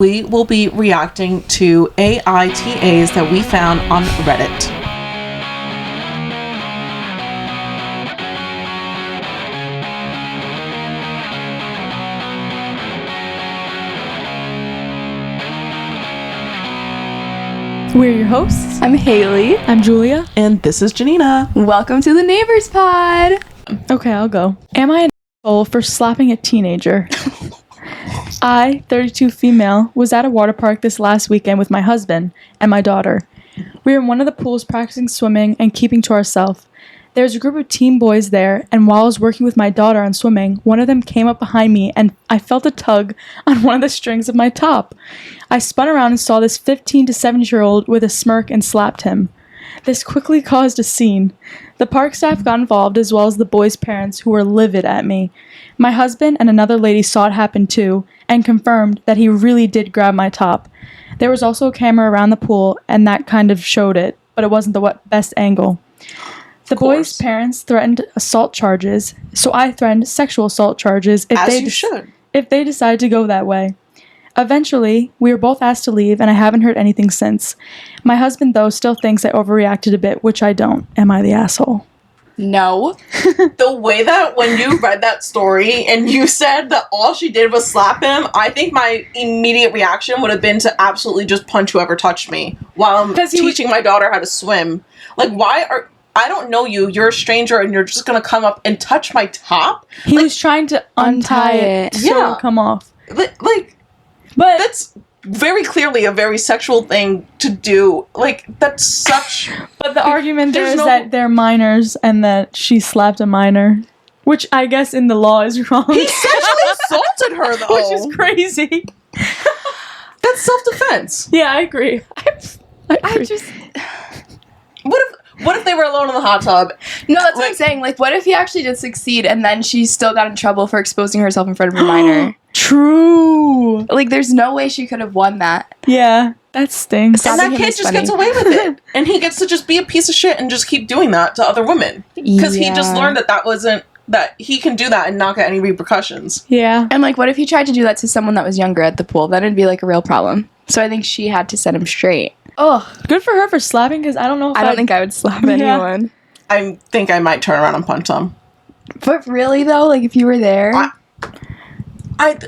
We will be reacting to AITAs that we found on Reddit. We're your hosts. I'm Haley. I'm Julia. And this is Janina. Welcome to the Neighbors Pod. Okay, I'll go. Am I an asshole for slapping a teenager? I, 32 female, was at a water park this last weekend with my husband and my daughter. We were in one of the pools practicing swimming and keeping to ourselves. There was a group of teen boys there, and while I was working with my daughter on swimming, one of them came up behind me and I felt a tug on one of the strings of my top. I spun around and saw this 15 to 17-year-old with a smirk and slapped him. This quickly caused a scene. The park staff got involved as well as the boys' parents, who were livid at me. My husband and another lady saw it happen too and confirmed that he really did grab my top. There was also a camera around the pool and that kind of showed it, but it wasn't the best angle. The boys' parents threatened assault charges, so I threatened sexual assault charges if they decided to go that way. Eventually, we were both asked to leave, and I haven't heard anything since. My husband, though, still thinks I overreacted a bit, which I don't. Am I the asshole? No. The way that when you read that story and you said that all she did was slap him, I think my immediate reaction would have been to absolutely just punch whoever touched me while I'm teaching my daughter how to swim. Like, I don't know you. You're a stranger, and you're just gonna come up and touch my top. He was trying to untie it so it would come off. But that's very clearly a very sexual thing to do. Like, that's such. But the argument there is that they're minors and that she slapped a minor, which I guess in the law is wrong. He sexually assaulted her, though, which is crazy. That's self-defense. Yeah, I agree. I just. What if they were alone in the hot tub? No, that's what I'm saying. Like, what if he actually did succeed and then she still got in trouble for exposing herself in front of a minor? True. Like, there's no way she could have won that. Yeah, that stinks. And that kid just gets away with it. And he gets to just be a piece of shit and just keep doing that to other women. Because he just learned that he can do that and not get any repercussions. Yeah. And, like, what if he tried to do that to someone that was younger at the pool? Then it'd be, like, a real problem. So I think she had to set him straight. Oh, good for her for slapping, because I don't know if I don't think I would slap anyone. I think I might turn around and punch him. But really, though, like, if you were there... how old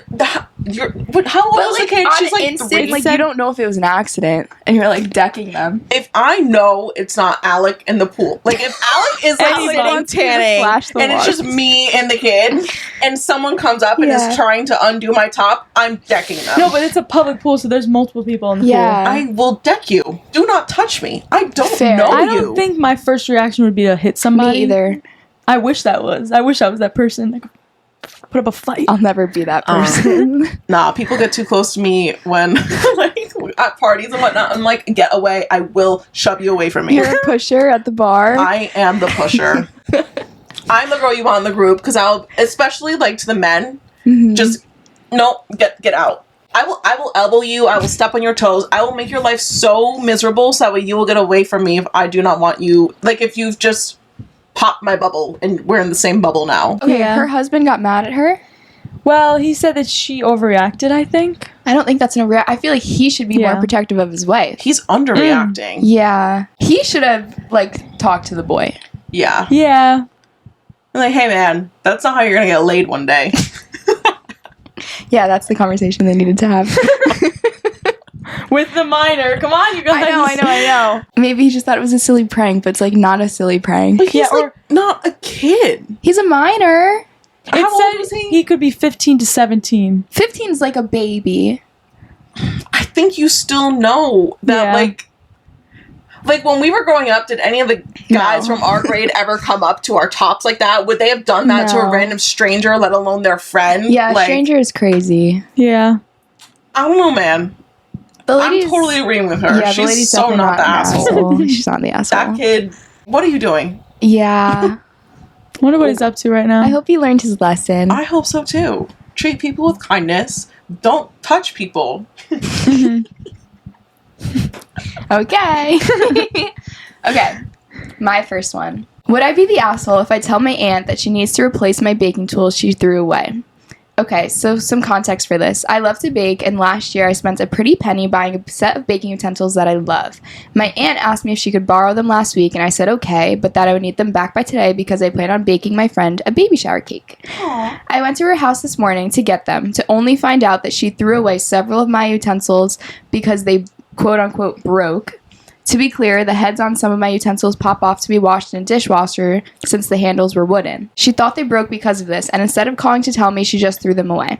was the kid? She's like instant, 3. like, you don't know if it was an accident, and you're, like, decking them. If I know it's not Alec in the pool, like, if Alec is, like, sitting tanning, and it's just me and the kid, and someone comes up and is trying to undo my top, I'm decking them. No, but it's a public pool, so there's multiple people in the pool. I will deck you. Do not touch me. I don't know you. I don't think my first reaction would be to hit somebody. Me either. I wish I was that person. Like, put up a fight. I'll never be that person. Nah, people get too close to me when, like, at parties and whatnot. I'm like, get away. I will shove you away from me. You're a pusher at the bar. I am the pusher. I'm the girl you want in the group, because I'll, especially, like, to the men, just, no, get out. I will elbow you. I will step on your toes. I will make your life so miserable so that way you will get away from me if I do not want you. Like, if you've just popped my bubble and we're in the same bubble now. Okay, her husband got mad at her? Well, he said that she overreacted, I think. I don't think that's an overreaction. I feel like he should be more protective of his wife. He's underreacting. Yeah. He should have, like, talked to the boy. Yeah. Yeah. Like, hey, man, that's not how you're gonna get laid one day. Yeah, that's the conversation they needed to have. With the minor. Come on, you guys. I know. Maybe he just thought it was a silly prank, but it's, like, not a silly prank. But he's, like, not a kid. He's a minor. How old was he? He could be 15 to 17. 15's like a baby. I think you still know that, like, when we were growing up, did any of the guys from our grade ever come up to our tops like that? Would they have done that to a random stranger, let alone their friend? Yeah, like, stranger is crazy. Yeah. I don't know, man. I'm totally agreeing with her. Yeah, she's so not the asshole. She's not the asshole. That kid, what are you doing? Yeah. Wonder what he's up to right now. I hope he learned his lesson. I hope so, too. Treat people with kindness. Don't touch people. Okay. Okay. My first one. Would I be the asshole if I tell my aunt that she needs to replace my baking tools she threw away? Okay, so some context for this. I love to bake, and last year I spent a pretty penny buying a set of baking utensils that I love. My aunt asked me if she could borrow them last week, and I said okay, but that I would need them back by today because I plan on baking my friend a baby shower cake. Aww. I went to her house this morning to get them, to only find out that she threw away several of my utensils because they quote-unquote broke. To be clear, the heads on some of my utensils pop off to be washed in a dishwasher since the handles were wooden. She thought they broke because of this, and instead of calling to tell me, she just threw them away.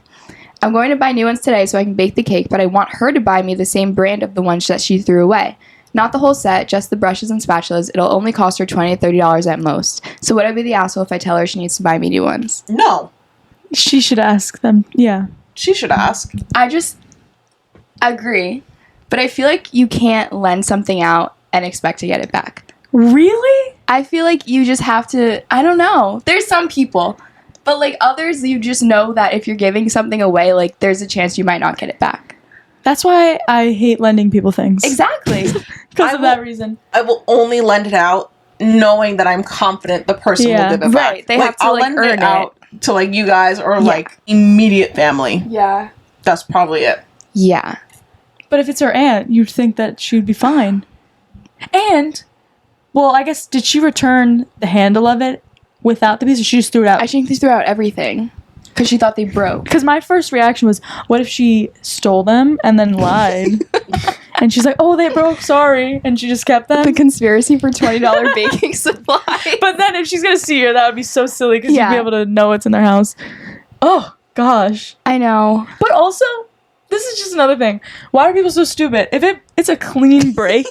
I'm going to buy new ones today so I can bake the cake, but I want her to buy me the same brand of the ones that she threw away. Not the whole set, just the brushes and spatulas. It'll only cost her $20 to $30 at most. So would I be the asshole if I tell her she needs to buy me new ones? No. She should ask them. Yeah. She should ask. I just agree. But I feel like you can't lend something out and expect to get it back. Really? I feel like you just have to, I don't know. There's some people, but like others, you just know that if you're giving something away, like there's a chance you might not get it back. That's why I hate lending people things. Exactly. Because of that reason. I will only lend it out knowing that I'm confident the person will give it back. Right. They have to I'll like lend earn it out to like you guys or like immediate family. Yeah. That's probably it. Yeah. But if it's her aunt, you'd think that she would be fine. And, well, I guess, did she return the handle of it without the piece, or she just threw it out? I think they threw out everything because she thought they broke. Because my first reaction was, what if she stole them and then lied? And she's like, oh, they broke, sorry. And she just kept them. The conspiracy for $20 baking supply. But then if she's going to see her, that would be so silly because you'd be able to know what's in their house. Oh, gosh. I know. But also, this is just another thing. Why are people so stupid? If it's a clean break,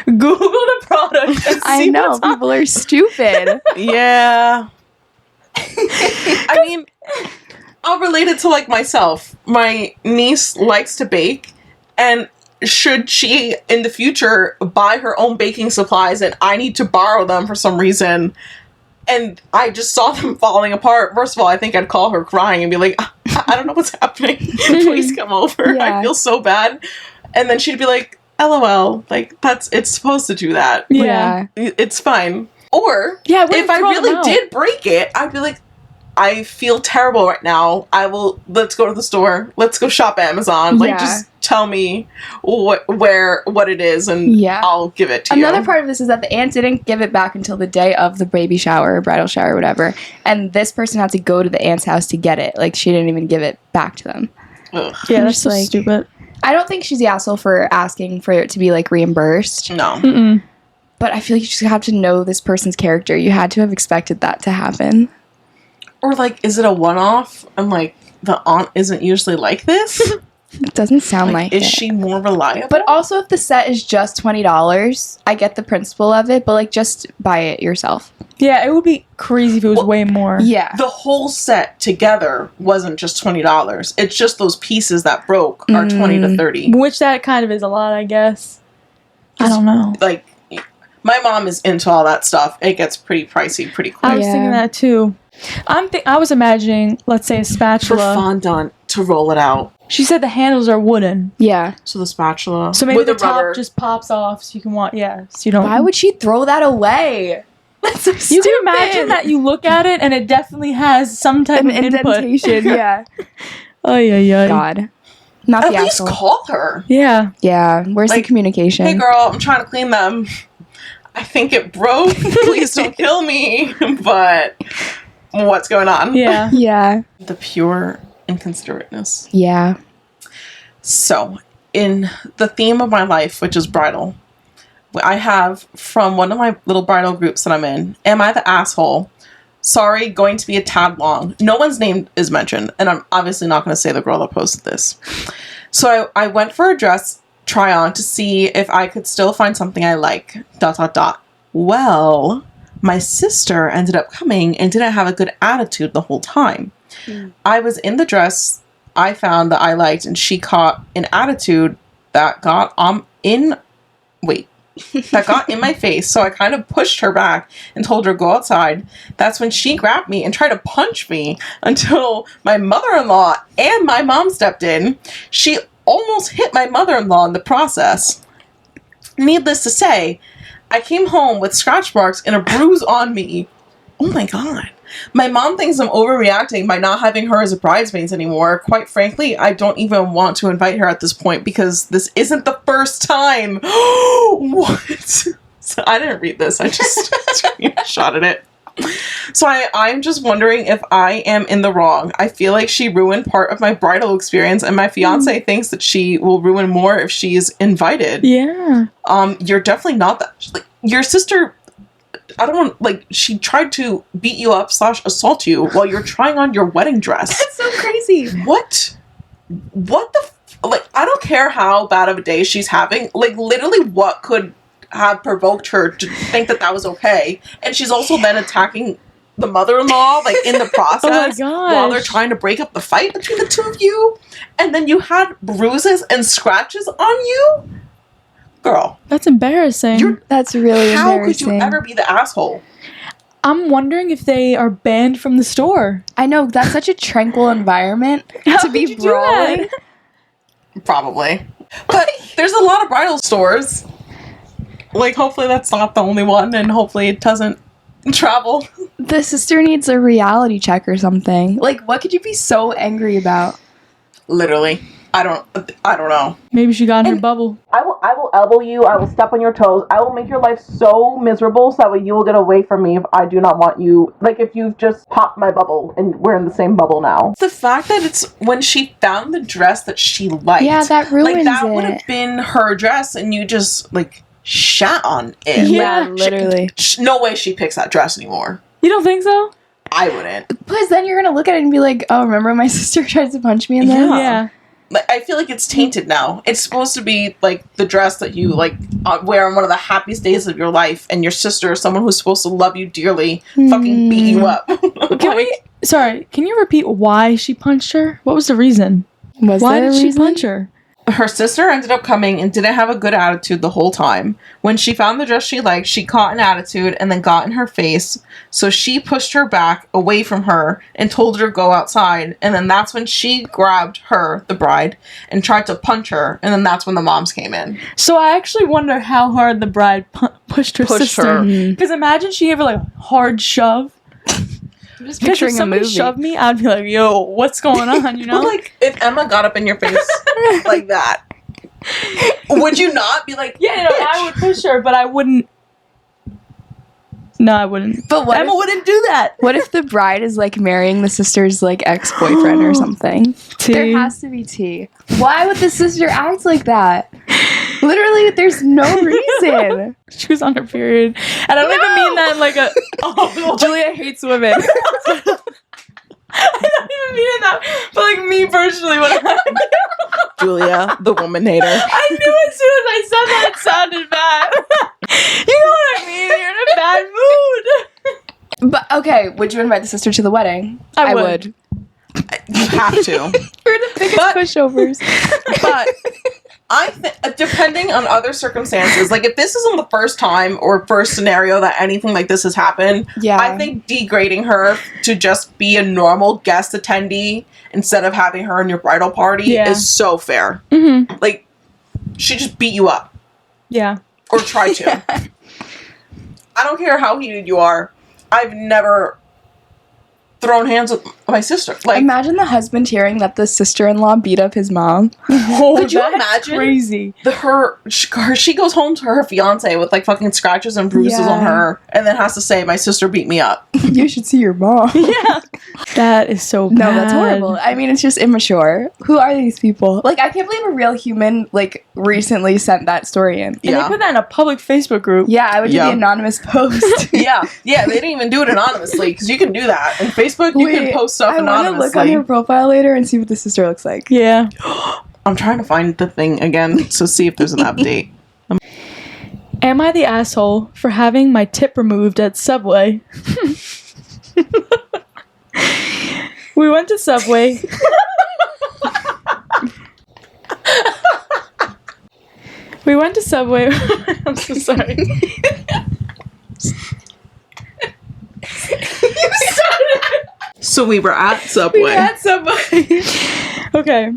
Google the product and see I know. what's on. People are stupid. Yeah. I mean, I'll relate it to like myself. My niece likes to bake, and should she in the future buy her own baking supplies and I need to borrow them for some reason, and I just saw them falling apart, first of all, I think I'd call her crying and be like, I don't know what's happening. Please come over. Yeah. I feel so bad. And then she'd be like, LOL, like it's supposed to do that. Yeah. It's fine. Or Yeah, if I really did break it, I'd be like, I feel terrible right now. Let's go to the store. Let's go shop Amazon. Like, just tell me what it is, and I'll give it to you. Another part of this is that the aunt didn't give it back until the day of the baby shower or bridal shower or whatever. And this person had to go to the aunt's house to get it. Like, she didn't even give it back to them. Ugh. Yeah, that's so stupid. I don't think she's the asshole for asking for it to be, like, reimbursed. No. Mm-mm. But I feel like you just have to know this person's character. You had to have expected that to happen. Or, like, is it a one-off? And, like, the aunt isn't usually like this? It doesn't sound like Is it. she more reliable? But also, if the set is just $20, I get the principle of it, but, like, just buy it yourself. Yeah, it would be crazy if it was way more. Yeah. The whole set together wasn't just $20. It's just those pieces that broke are $20 to $30. Which that kind of is a lot, I guess. I don't know. Like, my mom is into all that stuff. It gets pretty pricey pretty quick. I was thinking that too. I was imagining, let's say, a For spatula. fondant to roll it out. She said the handles are wooden. Yeah. So the spatula. So maybe with the the top rubber. just pops off so you can so you don't. Why would she throw that away? That's so stupid. You can imagine that you look at it and it definitely has some type An of input. indentation, yeah. Oh, yeah. God. Not At the least asshole. call her. Yeah. Yeah. Where's the Like, communication? Hey girl, I'm trying to clean them. I think it broke. Please don't kill me. But what's going on? Yeah. Yeah. The pure inconsiderateness. Yeah. So, in the theme of my life, which is bridal, I have from one of my little bridal groups that I'm in, Am I the Asshole? Sorry, going to be a tad long. No one's name is mentioned, and I'm obviously not going to say the girl that posted this. So I went for a dress try-on to see if I could still find something I like, ... Well, my sister ended up coming and didn't have a good attitude the whole time. I was in the dress I found that I liked, and she caught an attitude that got in my face, so I kind of pushed her back and told her go outside. That's when she grabbed me and tried to punch me until my mother-in-law and my mom stepped in. She almost hit my mother-in-law in the process. Needless to say, I came home with scratch marks and a bruise on me. Oh my god. My mom thinks I'm overreacting by not having her as a bridesmaid anymore. Quite frankly, I don't even want to invite her at this point because this isn't the first time. What? So I didn't read this. I just shot at it. So I'm just wondering if I am in the wrong. I feel like she ruined part of my bridal experience, and my fiance thinks that she will ruin more if she's invited. Yeah. You're definitely not that. Like, your sister, I don't want, like, she tried to beat you up / assault you while you're trying on your wedding dress. That's so crazy. What the like, I don't care how bad of a day she's having. Like, literally, what could have provoked her to think that was okay? And she's also then attacking the mother-in-law, like, in the process while they're trying to break up the fight between the two of you. And then you had bruises and scratches on you? Girl. That's embarrassing. That's really How embarrassing. could you ever be the asshole? I'm wondering if they are banned from the store. I know, that's such a tranquil environment to be brawling. Probably. But there's a lot of bridal stores. Like, hopefully that's not the only one, and hopefully it doesn't travel. The sister needs a reality check or something. Like, what could you be so angry about? Literally. I don't know. Maybe she got in her bubble. I will elbow you. I will step on your toes. I will make your life so miserable so that way you will get away from me if I do not want you. Like, if you've just popped my bubble and we're in the same bubble now. The fact that it's when she found the dress that she liked. Yeah, that ruins like, that it. would have been her dress and you just, like, shat on it. Yeah, literally. No way she picks that dress anymore. You don't think so? I wouldn't. Because then you're going to look at it and be like, oh, remember when my sister tried to punch me in there? Yeah. Like, I feel like it's tainted now. It's supposed to be, like, the dress that you, like, wear on one of the happiest days of your life, and your sister, someone who's supposed to love you dearly, fucking beat you up. Can you repeat why she punched her? What was the reason? Why did she punch her? Her sister ended up coming and didn't have a good attitude the whole time. When she found the dress she liked, she caught an attitude and then got in her face. So she pushed her back away from her and told her to go outside. And then that's when she grabbed her, the bride, and tried to punch her. And then that's when the moms came in. So I actually wonder how hard the bride pushed her sister. Because imagine she gave her like a hard shove. I'm just Because if picturing a somebody movie. shoved me, I'd be like, yo, what's going on, you know? But, like, if Emma got up in your face like that, would you not be like, yeah, no, I would push her, but I wouldn't. No, I wouldn't. But what Emma if, wouldn't do that. what if the bride is like marrying the sister's like ex-boyfriend or something? Tea. There has to be tea. Why would the sister act like that? Literally, there's no reason. She was on her period. And I don't even mean that in like a... Oh, Julia hates women. I don't even mean that. But like me personally, when Julia, the woman hater? I knew as soon as I said that it sounded bad. You know what I mean? You're in a bad mood. But okay, would you invite the sister to the wedding? I would. You have to. We're the biggest pushovers. But I think, depending on other circumstances, like if this isn't the first time or first scenario that anything like this has happened, Yeah. I think degrading her to just be a normal guest attendee instead of having her in your bridal party is so fair. Mm-hmm. Like, she just beat you up. Yeah. Or try to. I don't care how heated you are. I've never thrown hands with my sister. Like, Imagine the husband hearing that the sister-in-law beat up his mom. Oh, could you that's imagine? crazy. She goes home to her fiance with like fucking scratches and bruises on her, and then has to say, "My sister beat me up." You should see your mom. Yeah. That is so bad. No, that's horrible. I mean, it's just immature. Who are these people? Like, I can't believe a real human, like, recently sent that story in. And they put that in a public Facebook group. Yeah, I would do the anonymous post. Yeah, they didn't even do it anonymously because you can do that. In Facebook, you can post stuff I want to look anonymously. on her profile later and see what the sister looks like. Yeah. I'm trying to find the thing again to see if there's an update. Am I the asshole for having my tip removed at Subway? We went to Subway. I'm so sorry. So we were at Subway. Okay.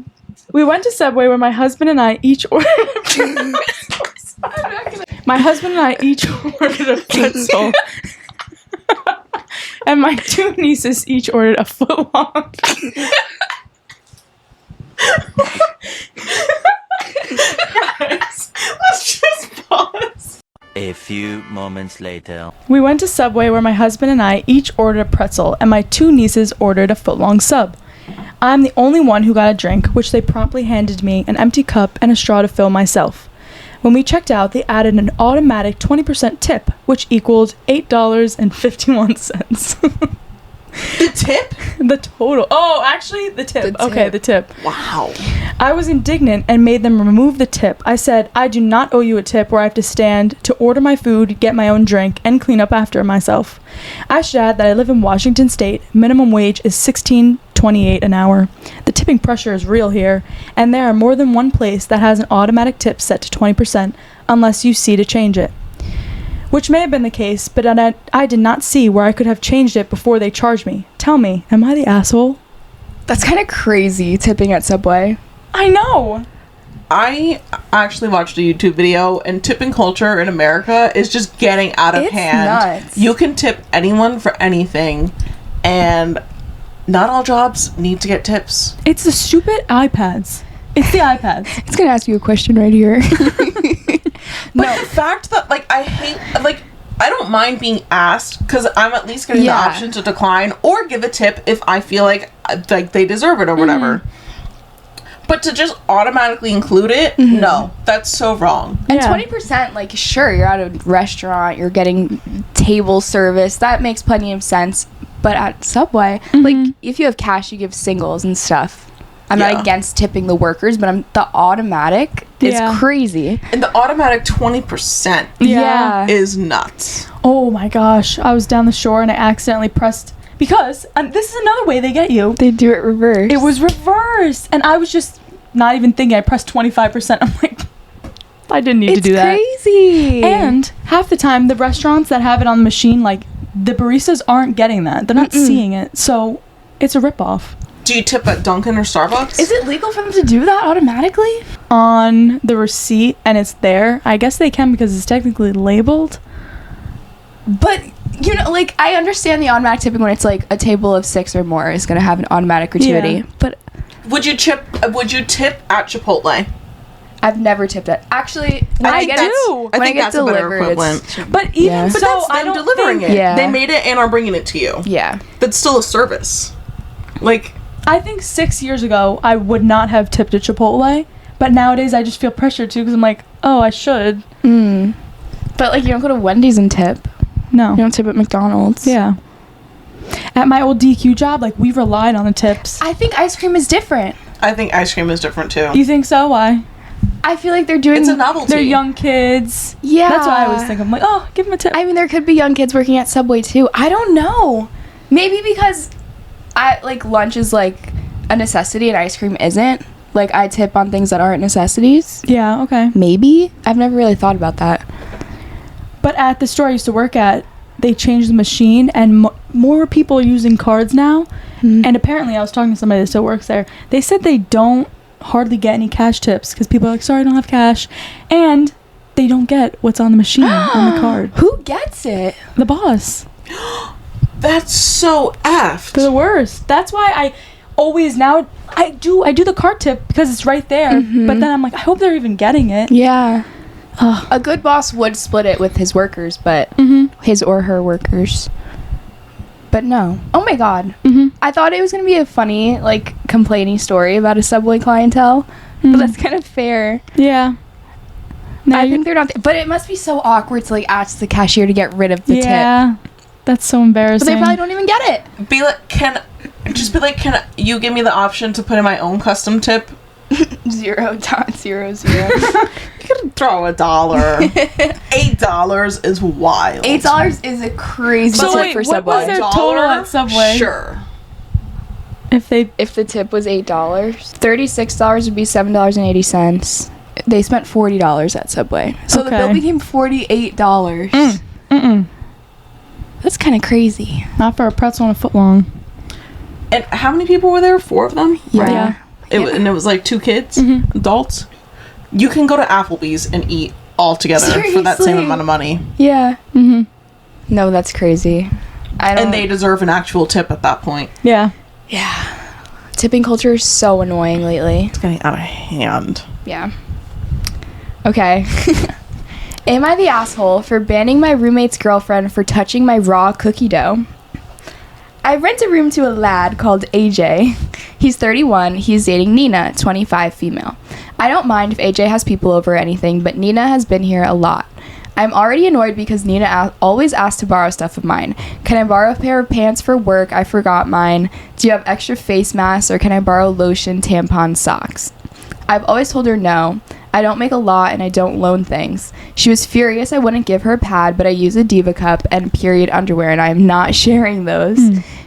We went to Subway where my husband and I each ordered My husband and I each ordered a pretzel. and my two nieces each ordered a foot long. Guys, let's just pause. A few moments later. We went to Subway where my husband and I each ordered a pretzel, and my two nieces ordered a foot-long sub. I'm the only one who got a drink, which they promptly handed me an empty cup and a straw to fill myself. When we checked out, they added an automatic 20% tip, which equaled $8.51. The tip? The total. Oh, actually, the tip. Okay, the tip. Wow. I was indignant and made them remove the tip. I said, I do not owe you a tip where I have to stand to order my food, get my own drink, and clean up after myself. I should add that I live in Washington State. Minimum wage is $16.28 an hour. The tipping pressure is real here, and there are more than one place that has an automatic tip set to 20% unless you see to change it. Which may have been the case, but I did not see where I could have changed it before they charged me. Tell me, am I the asshole? That's kind of crazy, tipping at Subway. I know! I actually watched a YouTube video, and tipping culture in America is just getting out of It's hand. nuts. You can tip anyone for anything, and not all jobs need to get tips. It's the stupid iPads. It's the iPads. It's gonna ask you a question right here. But the fact that, like, I don't mind being asked, because I'm at least getting the option to decline or give a tip if I feel like they deserve it or whatever. But to just automatically include it, no, that's so wrong. And 20%, like, sure, you're at a restaurant, you're getting table service, that makes plenty of sense. But at Subway, like, if you have cash, you give singles and stuff. I'm not against tipping the workers, but the automatic is crazy. And the automatic 20% is nuts. Oh my gosh. I was down the shore and I accidentally pressed... Because, this is another way they get you. They do it reverse. It was reversed. And I was just not even thinking. I pressed 25%. I'm like, I didn't need to do that. It's crazy. And half the time, the restaurants that have it on the machine, like, the baristas aren't getting that. They're not seeing it. So, it's a ripoff. Do you tip at Dunkin' or Starbucks? Is it legal for them to do that automatically? On the receipt, and it's there. I guess they can because it's technically labeled. But, you know, like, I understand the automatic tipping when it's, like, a table of 6 or more is going to have an automatic gratuity. Yeah. But Would you tip at Chipotle? I've never tipped it. Actually, when I I get think it, when I get that's a better delivered, equivalent. But even Yeah. But so, that's I them don't delivering think, it. Yeah. They made it and are bringing it to you. Yeah. That's still a service. Like, I think 6 years ago, I would not have tipped at Chipotle. But nowadays, I just feel pressured to because I'm like, oh, I should. But, like, you don't go to Wendy's and tip. No. You don't tip at McDonald's. Yeah. At my old DQ job, like, we relied on the tips. I think ice cream is different. I think ice cream is different too. You think so? Why? I feel like they're doing... It's a novelty. They're young kids. Yeah. That's what I always think. I'm like, oh, give them a tip. I mean, there could be young kids working at Subway, too. I don't know. Maybe because lunch is, like, a necessity and ice cream isn't. Like, I tip on things that aren't necessities. Yeah, okay. Maybe. I've never really thought about that. But at the store I used to work at, they changed the machine, and more people are using cards now. And apparently, I was talking to somebody that still works there. They said they don't hardly get any cash tips because people are like, sorry, I don't have cash. And they don't get what's on the machine on the card. Who gets it? The boss. That's so effed. They're the worst. That's why I always now I do the card tip because it's right there. But then I'm like, I hope they're even getting it. Yeah. A good boss would split it with his workers, but his or her workers. But no. Oh my god. I thought it was going to be a funny, like, complaining story about a Subway clientele. But that's kind of fair. Yeah. Now I think they're not... but it must be so awkward to, like, ask the cashier to get rid of the tip. yeah. That's so embarrassing. But they probably don't even get it. Be like, can you give me the option to put in my own custom tip? 0.00. You could throw $1. $8 is wild. $8 is a crazy So tip wait, for what Subway. was their total at Subway? Sure. If they... If the tip was $8, $36 would be $7.80. They spent $40 at Subway. So the Okay. bill became $48. That's kind of crazy. Not for a pretzel and a foot long. And how many people were there? 4 of them? Yeah. And it was like 2 kids, adults. You can go to Applebee's and eat all together for that same Seriously? amount of money. Yeah. No, that's crazy. And they deserve an actual tip at that point. Yeah. Yeah. Tipping culture is so annoying lately. It's getting out of hand. Yeah. Okay. Am I the asshole for banning my roommate's girlfriend for touching my raw cookie dough? I rent a room to a lad called AJ. He's 31. He's dating Nina, 25, female. I don't mind if AJ has people over or anything, but Nina has been here a lot. I'm already annoyed because Nina always asks to borrow stuff of mine. Can I borrow a pair of pants for work? I forgot mine. Do you have extra face masks, or can I borrow lotion, tampons, socks? I've always told her no. I don't make a lot and I don't loan things. She was furious I wouldn't give her a pad, but I use a Diva cup and period underwear, and I am not sharing those.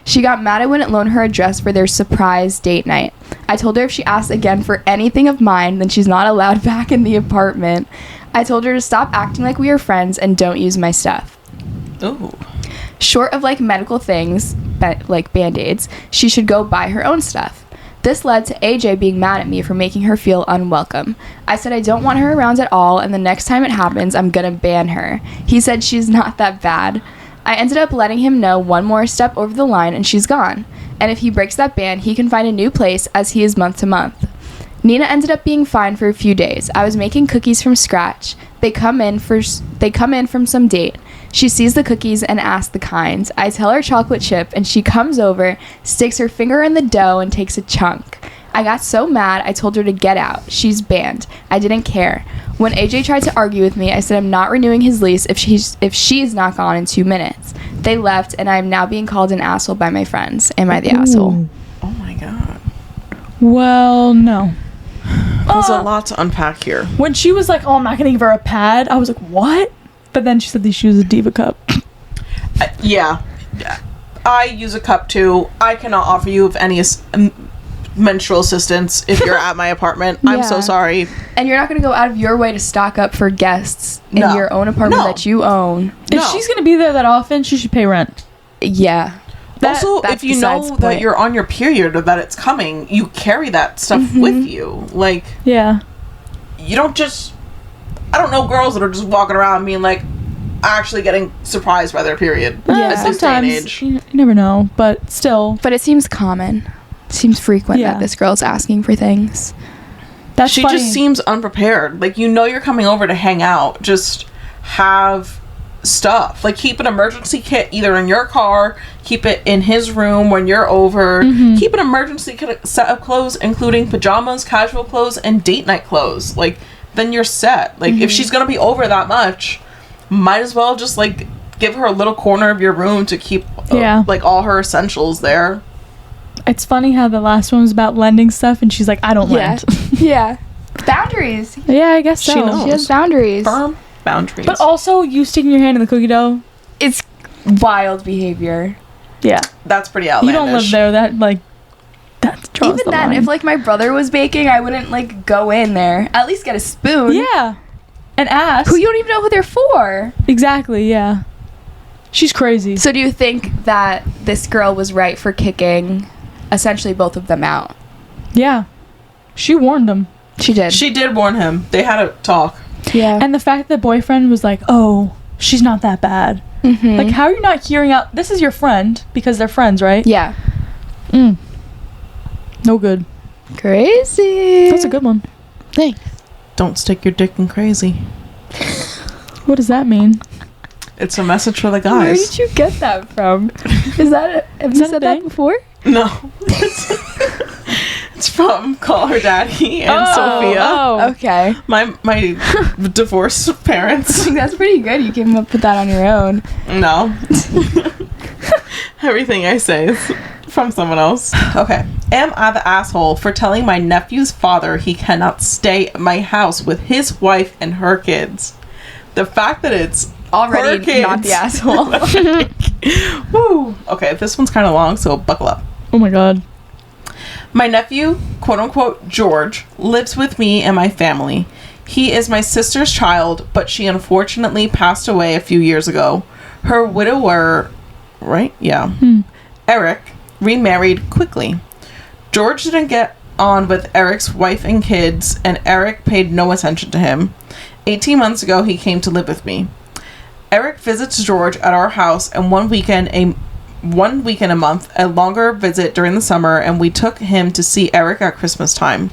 She got mad I wouldn't loan her a dress for their surprise date night. I told her if she asks again for anything of mine, then she's not allowed back in the apartment. I told her to stop acting like we are friends and don't use my stuff. Ooh. Short of like medical things, like band-aids, she should go buy her own stuff. This led to AJ being mad at me for making her feel unwelcome. I said I don't want her around at all, and the next time it happens, I'm gonna ban her. He said she's not that bad. I ended up letting him know one more step over the line and she's gone. And if he breaks that ban, he can find a new place as he is month to month. Nina ended up being fine for a few days. I was making cookies from scratch. They come in from some date. She sees the cookies and asks the kinds. I tell her chocolate chip, and she comes over, sticks her finger in the dough, and takes a chunk. I got so mad, I told her to get out. She's banned. I didn't care. When AJ tried to argue with me, I said I'm not renewing his lease if she's not gone in 2 minutes. They left, and I am now being called an asshole by my friends. Am I the asshole? Oh my god. Well, no. There's a lot to unpack here. When she was like, oh, I'm not going to give her a pad, I was like, what? But then she said that she was a Diva cup. Yeah. I use a cup too. I cannot offer you of any menstrual assistance if you're at my apartment. I'm so sorry. And you're not going to go out of your way to stock up for guests in your own apartment that you own. If she's going to be there that often, she should pay rent. Yeah. Also, if you know that you're on your period or that it's coming, you carry that stuff with you. Like, yeah. You don't just... I don't know girls that are just walking around being like, actually getting surprised by their period. Yeah. Sometimes. You never know, but still. But it seems common. It seems frequent that this girl's asking for things. She just seems unprepared. Like, you know you're coming over to hang out. Just have stuff. Like, keep an emergency kit either in your car, keep it in his room when you're over. Keep an emergency set of clothes, including pajamas, casual clothes, and date night clothes. Like, then you're set. Like, if she's gonna be over that much, might as well just, like, give her a little corner of your room to keep, like, all her essentials there. It's funny how the last one was about lending stuff, and she's like, I don't lend. Yeah. Boundaries. Yeah, I guess so. She knows. She has boundaries. Firm boundaries. But also, you sticking your hand in the cookie dough. It's wild behavior. Yeah. That's pretty outlandish. You don't live there. That, like, that draws Even the then, line. if, like, my brother was baking, I wouldn't, like, go in there. At least get a spoon. Yeah. And ask. Who you don't even know who they're for. Exactly, yeah. She's crazy. So do you think that this girl was right for kicking essentially both of them out? Yeah. She warned him. She did. She did warn him. They had a talk. Yeah. And the fact that boyfriend was like, oh, she's not that bad. Like, how are you not hearing out? This is your friend, because they're friends, right? Yeah. No good. Crazy. That's a good one. Thanks. Don't stick your dick in crazy. What does that mean? It's a message for the Where guys. did you get that from? Is that have you said that before? No. It's from Call Her Daddy and Sophia. Oh. Okay. My divorced parents. I think that's pretty good. You came up with that on your own. No. Everything I say is from someone else. Okay. Am I the asshole for telling my nephew's father he cannot stay at my house with his wife and her kids? The fact that it's Already her kids. not the asshole. Woo. Okay, this one's kind of long, so buckle up. Oh my god. My nephew, quote unquote George, lives with me and my family. He is my sister's child, but she unfortunately passed away a few years ago. Her widower, right? Yeah. Eric remarried quickly. George didn't get on with Eric's wife and kids, and Eric paid no attention to him. 18 months ago, he came to live with me. Eric visits George at our house, and one weekend, a 1 weekend a month, a longer visit during the summer, and we took him to see Eric at Christmas time.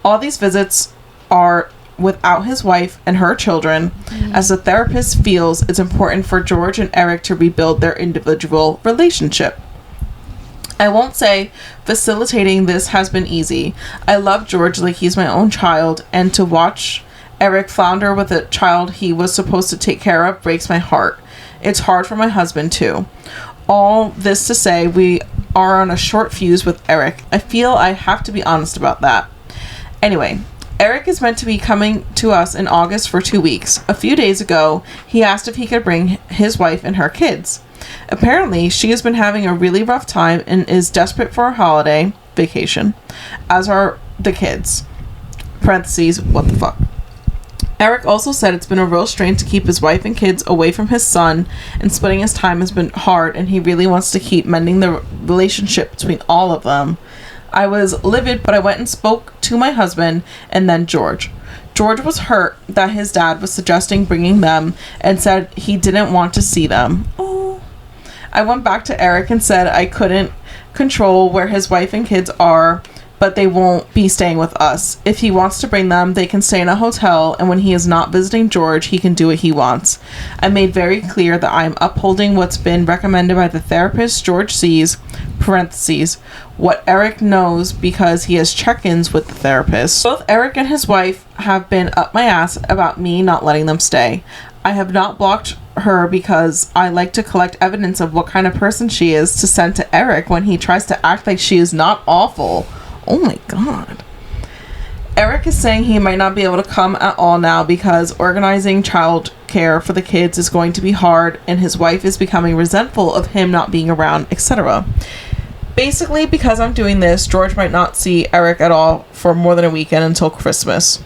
All these visits are without his wife and her children, as the therapist feels it's important for George and Eric to rebuild their individual relationship. I won't say facilitating this has been easy. I love George like he's my own child, and to watch Eric flounder with a child he was supposed to take care of breaks my heart. It's hard for my husband too. All this to say, we are on a short fuse with Eric. I feel I have to be honest about that. Anyway, Eric is meant to be coming to us in August for 2 weeks. A few days ago, he asked if he could bring his wife and her kids. Apparently, she has been having a really rough time and is desperate for a holiday vacation, as are the kids. Parentheses, what the fuck. Eric also said it's been a real strain to keep his wife and kids away from his son, and splitting his time has been hard, and he really wants to keep mending the relationship between all of them. I was livid, but I went and spoke to my husband and then George. George was hurt that his dad was suggesting bringing them and said he didn't want to see them. Oh. I went back to Eric and said I couldn't control where his wife and kids are, but they won't be staying with us. If he wants to bring them, they can stay in a hotel, and when he is not visiting George, he can do what he wants. I made very clear that I am upholding what's been recommended by the therapist George sees, parentheses, what Eric knows because he has check-ins with the therapist. Both Eric and his wife have been up my ass about me not letting them stay. I have not blocked her because I like to collect evidence of what kind of person she is to send to Eric when he tries to act like she is not awful. Oh my god. Eric is saying he might not be able to come at all now because organizing child care for the kids is going to be hard, and his wife is becoming resentful of him not being around, etc. Basically, because I'm doing this, George might not see Eric at all for more than a weekend until Christmas.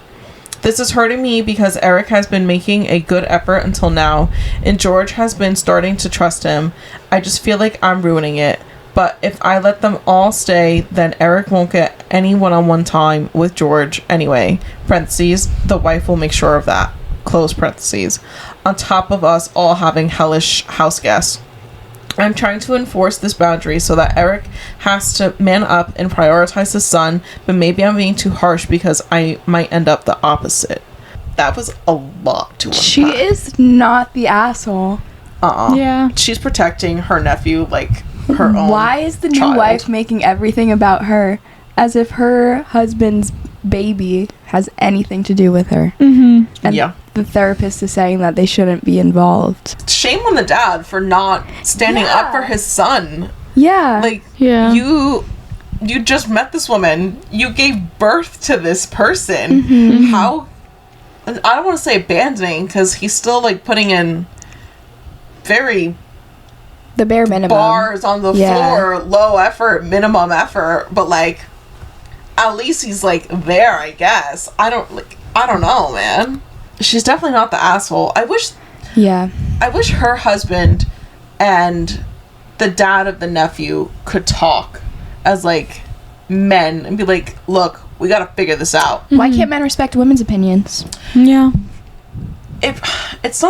This is hurting me because Eric has been making a good effort until now, and George has been starting to trust him. I just feel like I'm ruining it. But if I let them all stay, then Eric won't get any one-on-one time with George anyway. Parentheses, the wife will make sure of that. Close parentheses. On top of us all having hellish house guests. I'm trying to enforce this boundary so that Eric has to man up and prioritize his son, but maybe I'm being too harsh because I might end up the opposite. That was a lot to unpack. She is not the asshole. Yeah. She's protecting her nephew like her own. Why is the new child. wife making everything about her, as if her husband's baby has anything to do with her? Mm-hmm. And Yeah. the therapist is saying that they shouldn't be involved. Shame on the dad for not standing up for his son. Yeah. Like, Yeah. you just met this woman. You gave birth to this person. Mm-hmm. How... I don't want to say abandoning, because he's still, like, putting in very the bare minimum. bars on the floor, low effort, minimum effort, but, like, at least he's, like, there, I guess. I don't know, man. She's definitely not the asshole. I wish her husband and the dad of the nephew could talk as, like, men and be like, look, we gotta figure this out. Why can't men respect women's opinions? Yeah. It's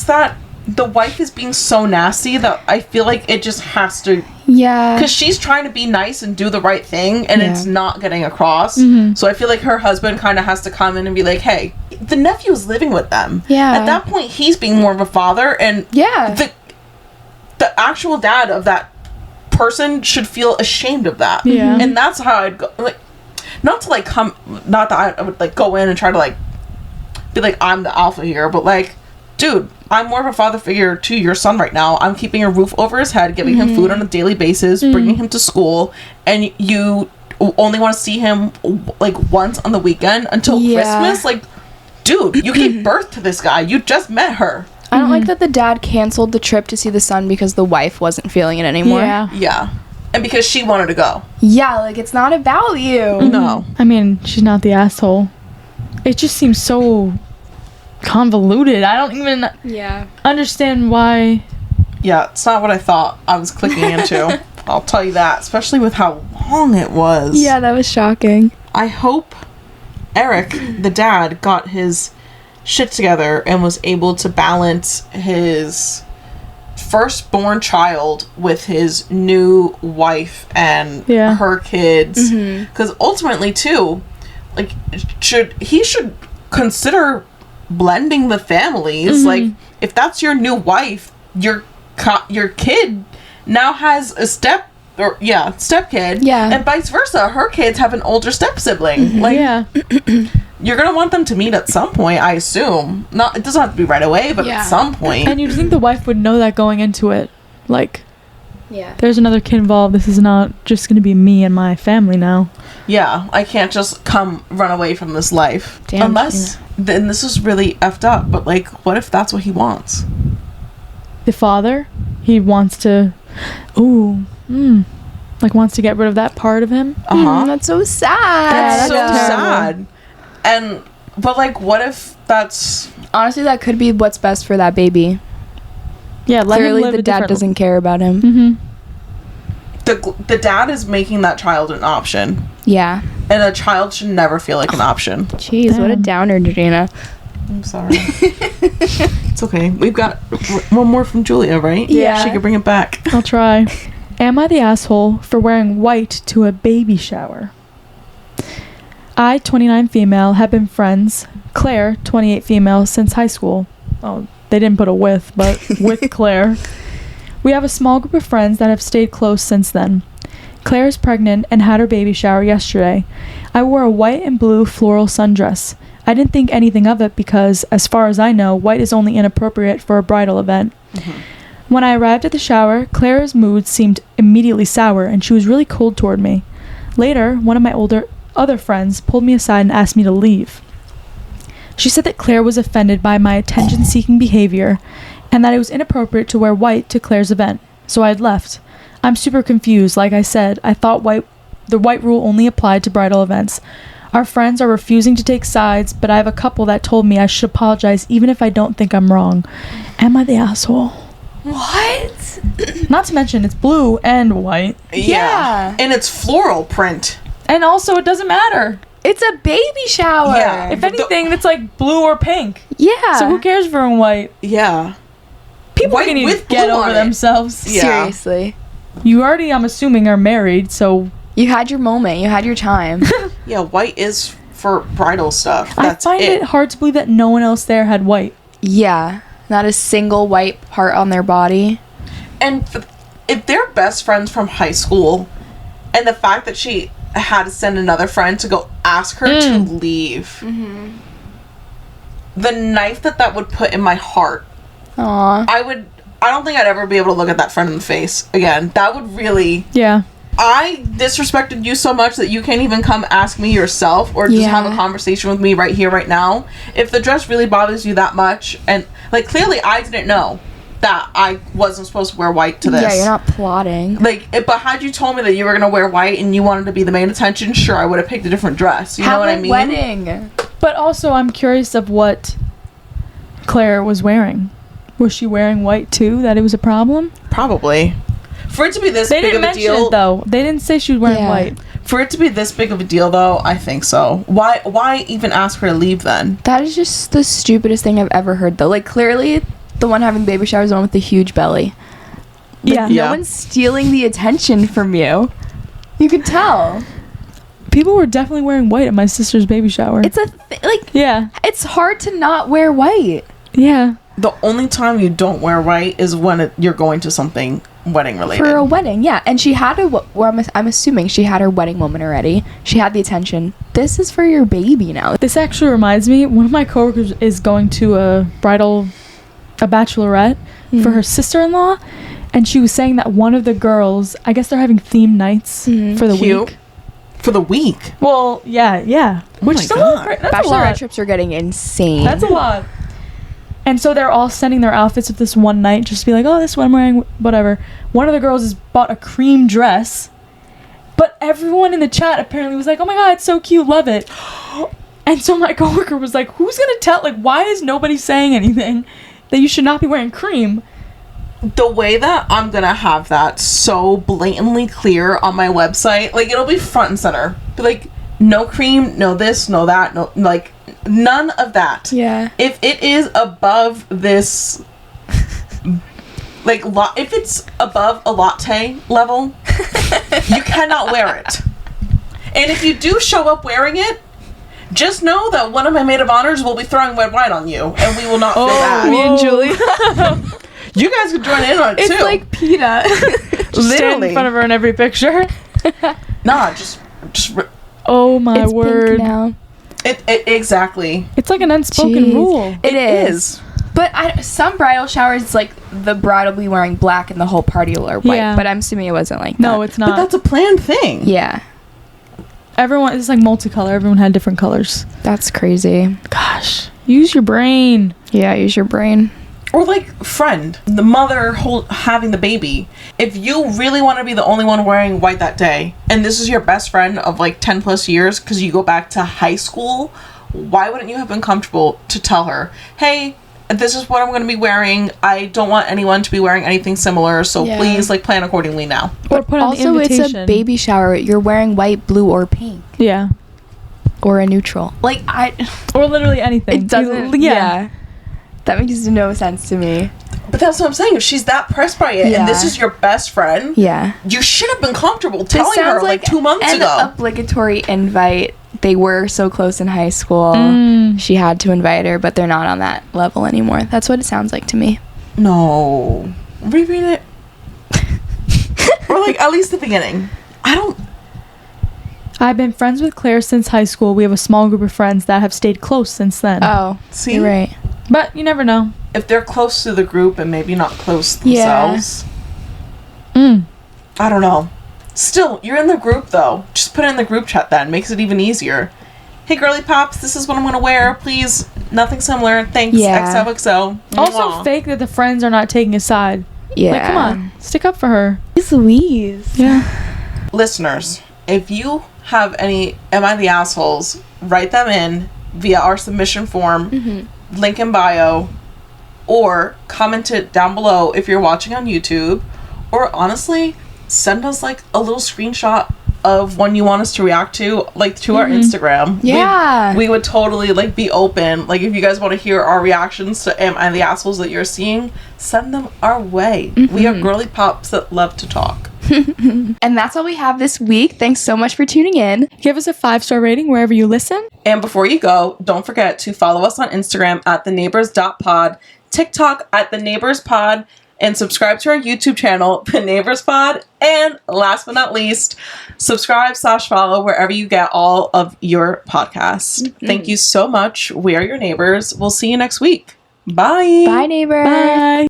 that the wife is being so nasty that I feel like it just has to... Yeah. Because she's trying to be nice and do the right thing, and it's not getting across. Mm-hmm. So I feel like her husband kind of has to come in and be like, hey, the nephew is living with them. Yeah. At that point, he's being more of a father, and the actual dad of that person should feel ashamed of that. Yeah. And that's how I'd go... Like, not that I would, like, go in and try to, like, be like, I'm the alpha here, but, like, dude, I'm more of a father figure to your son right now. I'm keeping a roof over his head, giving him food on a daily basis, bringing him to school, and you only want to see him, like, once on the weekend until Christmas? Like, dude, you gave birth to this guy. You just met her. I don't like that the dad canceled the trip to see the son because the wife wasn't feeling it anymore. Yeah. Yeah. And because she wanted to go. Yeah, like, it's not about you. No. I mean, she's not the asshole. It just seems so convoluted. I don't even understand why. Yeah, it's not what I thought I was clicking into. I'll tell you that. Especially with how long it was. Yeah, that was shocking. I hope Eric, the dad, got his shit together and was able to balance his firstborn child with his new wife and her kids. Because ultimately, too, like, he should consider blending the families. Like, if that's your new wife, your kid now has a step kid, and vice versa. Her kids have an older step sibling. Like, you're gonna want them to meet at some point, I assume. It doesn't have to be right away, but at some point. And you'd think the wife would know that going into it. Like, there's another kid involved. This is not just gonna be me and my family now. Yeah, I can't just run away from this life. Damn, unless, then this is really effed up. But like, what if that's what he wants? The father, he wants to, like wants to get rid of that part of him. That's so sad. That's so sad. But like, what if that's... Honestly, that could be what's best for that baby. Yeah, clearly the dad doesn't care about him. The dad is making that child an option. Yeah. And a child should never feel like an option. Jeez, what a downer, Gina. I'm sorry. It's okay. We've got one more from Julia, right? Yeah. She could bring it back. I'll try. Am I the asshole for wearing white to a baby shower? I, 29 female, have been friends, Claire, 28 female, since high school. Oh, they didn't put a with, but with Claire. We have a small group of friends that have stayed close since then. Claire is pregnant and had her baby shower yesterday. I wore a white and blue floral sundress. I didn't think anything of it because, as far as I know, white is only inappropriate for a bridal event. When I arrived at the shower, Claire's mood seemed immediately sour and she was really cold toward me. Later, one of my other friends pulled me aside and asked me to leave. She said that Claire was offended by my attention-seeking behavior and that it was inappropriate to wear white to Claire's event, so I had left. I'm super confused. Like I said, I thought the white rule only applied to bridal events. Our friends are refusing to take sides, but I have a couple that told me I should apologize even if I don't think I'm wrong. Am I the asshole? What? Not to mention, it's blue and white. Yeah. And it's floral print. And also, it doesn't matter. It's a baby shower. Yeah. If anything, it's like blue or pink. Yeah. So who cares for white? Yeah. People White can with get blue over on it. themselves. Yeah. Seriously. You already, I'm assuming, are married, so... You had your moment. You had your time. Yeah, white is for bridal stuff. That's I find it hard to believe that no one else there had white. Yeah. Not a single white part on their body. And if they're best friends from high school, and the fact that she had to send another friend to go ask her to leave, the knife that would put in my heart. Aw. I don't think I'd ever be able to look at that friend in the face again. That would really... Yeah. I disrespected you so much that you can't even come ask me yourself or just have a conversation with me right here, right now. If the dress really bothers you that much, and, like, clearly I didn't know that I wasn't supposed to wear white to this. Yeah, you're not plotting. Like, but had you told me that you were going to wear white and you wanted to be the main attention, sure, I would have picked a different dress. You know what I mean? Wedding. But also, I'm curious of what Claire was wearing. Was she wearing white, too, that it was a problem? Probably. For it to be this They big didn't of a mention deal... it, though. They didn't say she was wearing white. For it to be this big of a deal, though, I think so. Why even ask her to leave, then? That is just the stupidest thing I've ever heard, though. Like, clearly, the one having the baby shower is the one with the huge belly. Like, no one's stealing the attention from you. You could tell. People were definitely wearing white at my sister's baby shower. It's it's hard to not wear white. Yeah. The only time you don't wear white is when you're going to something wedding related. For a wedding, yeah. And she had I'm assuming she had her wedding moment already. She had the attention. This is for your baby now. This actually reminds me, one of my coworkers is going to a bachelorette for her sister-in-law, and she was saying that one of the girls, I guess they're having theme nights for the week. For the week? Well, yeah. Which is a lot. That's a Bachelorette lot. trips are getting insane. That's a lot. And so they're all sending their outfits of this one night just to be like, oh, this is what I'm wearing, whatever. One of the girls has bought a cream dress, but everyone in the chat apparently was like, oh my god, it's so cute, love it. And so my coworker was like, who's gonna tell, like, why is nobody saying anything that you should not be wearing cream? The way that I'm gonna have that so blatantly clear on my website, like, it'll be front and center. Be like, no cream, no this, no that, no, like, none of that. Yeah. If it is above this Like, if it's above a latte level, you cannot wear it. And if you do show up wearing it, just know that one of my maid of honors will be throwing red wine on you, and we will not feel bad. Me and Julie. You guys can join in on it, too. It's like PETA. Stand in front of her in every picture. Nah, just Oh my It's word. pink now. it exactly. It's like an unspoken Jeez. rule. It is. But some bridal showers, like, the bride will be wearing black and the whole party will wear white. Yeah. But I'm assuming it wasn't like that. No, it's But not. that's a planned thing. Yeah. Everyone, it's like multicolor. Everyone had different colors. That's crazy. Gosh. Use your brain. Yeah, use your brain. Or like friend, the mother having the baby. If you really want to be the only one wearing white that day, and this is your best friend of like 10 plus years because you go back to high school, why wouldn't you have been comfortable to tell her, hey, this is what I'm going to be wearing. I don't want anyone to be wearing anything similar, so Yeah. please like plan accordingly now. Or put on the Also, invitation. it's a baby shower. You're wearing white, blue, or pink. Yeah. Or a neutral. Like, Or literally anything. it doesn't. Yeah. That makes no sense to me. But that's what I'm saying. If she's that pressed by it, and this Yeah. is your best friend, Yeah. you should have been comfortable This telling her sounds like 2 months an ago. obligatory invite. They were so close in high school. She had to invite her, but they're not on that level anymore. That's what it sounds like to me. No. Reread it. Or like at least the beginning. I've been friends with Claire since high school. We have a small group of friends that have stayed close since then. Oh, See? you're right. But you never know. If they're close to the group and maybe not close Yeah. themselves. Mm. I don't know. Still, you're in the group though. Just put it in the group chat then. Makes it even easier. Hey girly pops, this is what I'm gonna wear. Please, nothing similar. Thanks. Yeah. XOXO. Also Mwah. fake that the friends are not taking a side. Yeah. Like, come on. Stick up for her. Jeez Louise. Yeah. Listeners, if you have any Am I the Assholes, write them in via our submission form, link in bio, or comment it down below if you're watching on YouTube, or honestly, send us like a little screenshot of one you want us to react to, like to our Instagram. Yeah. We would totally like be open. Like if you guys want to hear our reactions to Am I the Assholes that you're seeing, send them our way. We are girly pops that love to talk. And that's all we have this week. Thanks so much for tuning in. Give us a 5-star rating wherever you listen. And before you go, don't forget to follow us on Instagram at theneighbors.pod, TikTok at theneighborspod, and subscribe to our YouTube channel, The Neighbors Pod. And last but not least, subscribe/follow wherever you get all of your podcasts. Thank you so much. We are your neighbors. We'll see you next week. Bye. Bye, neighbor. Bye.